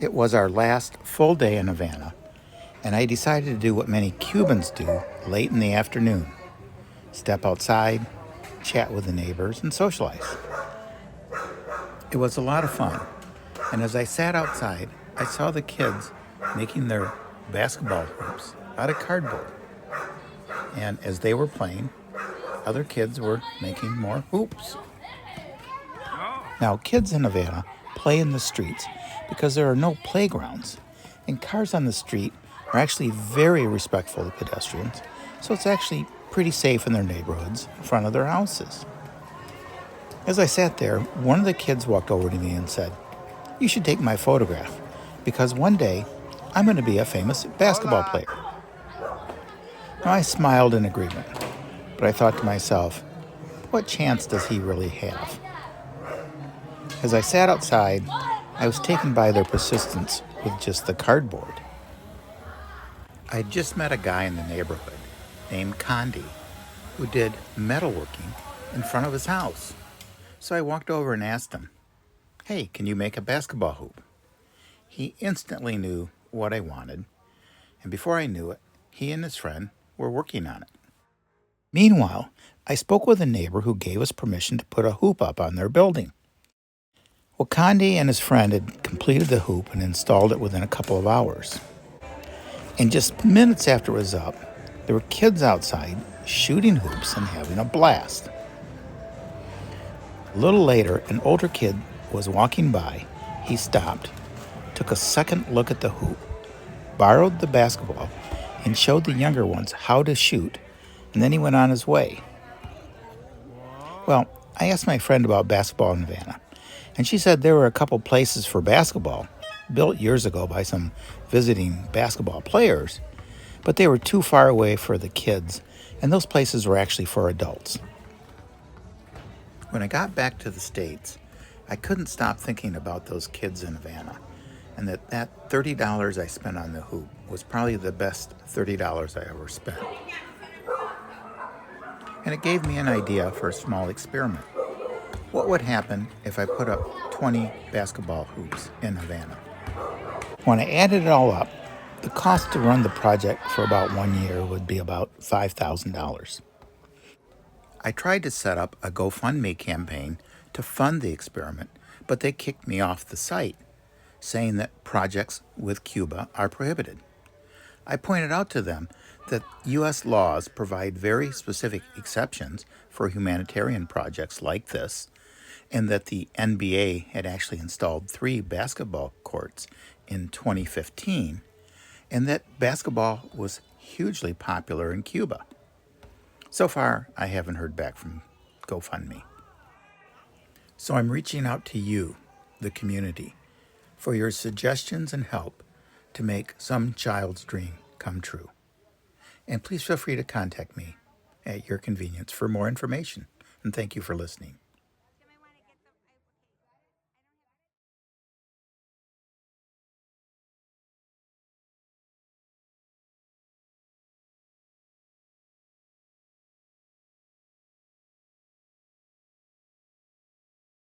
It was our last full day in Havana, and I decided to do what many Cubans do late in the afternoon: step outside, chat with the neighbors, and socialize. It was a lot of fun, and as I sat outside, I saw the kids making their basketball hoops out of cardboard. And as they were playing, other kids were making more hoops. Now, kids in Havana play in the streets because there are no playgrounds, and cars on the street are actually very respectful of pedestrians, so it's actually pretty safe in their neighborhoods in front of their houses. As I sat there, one of the kids walked over to me and said, "You should take my photograph, because one day I'm going to be a famous basketball player." Now, I smiled in agreement, but I thought to myself, what chance does he really have? As I sat outside, I was taken by their persistence with just the cardboard. I had just met a guy in the neighborhood named Condi who did metalworking in front of his house. So I walked over and asked him, "Hey, can you make a basketball hoop?" He instantly knew what I wanted, and before I knew it, he and his friend were working on it. Meanwhile, I spoke with a neighbor who gave us permission to put a hoop up on their building. Well, Condi and his friend had completed the hoop and installed it within a couple of hours. And just minutes after it was up, there were kids outside shooting hoops and having a blast. A little later, an older kid was walking by. He stopped, took a second look at the hoop, borrowed the basketball, and showed the younger ones how to shoot, and then he went on his way. Well, I asked my friend about basketball in Havana, and she said there were a couple places for basketball, built years ago by some visiting basketball players, but they were too far away for the kids, and those places were actually for adults. When I got back to the States, I couldn't stop thinking about those kids in Havana, and that $30 I spent on the hoop was probably the best $30 I ever spent. And it gave me an idea for a small experiment. What would happen if I put up 20 basketball hoops in Havana? When I added it all up, the cost to run the project for about 1 year would be about $5,000. I tried to set up a GoFundMe campaign to fund the experiment, but they kicked me off the site, saying that projects with Cuba are prohibited. I pointed out to them that U.S. laws provide very specific exceptions for humanitarian projects like this, and that the NBA had actually installed 3 basketball courts in 2015, and that basketball was hugely popular in Cuba. So far, I haven't heard back from GoFundMe. So I'm reaching out to you, the community, for your suggestions and help to make some child's dream come true. And please feel free to contact me at your convenience for more information. And thank you for listening.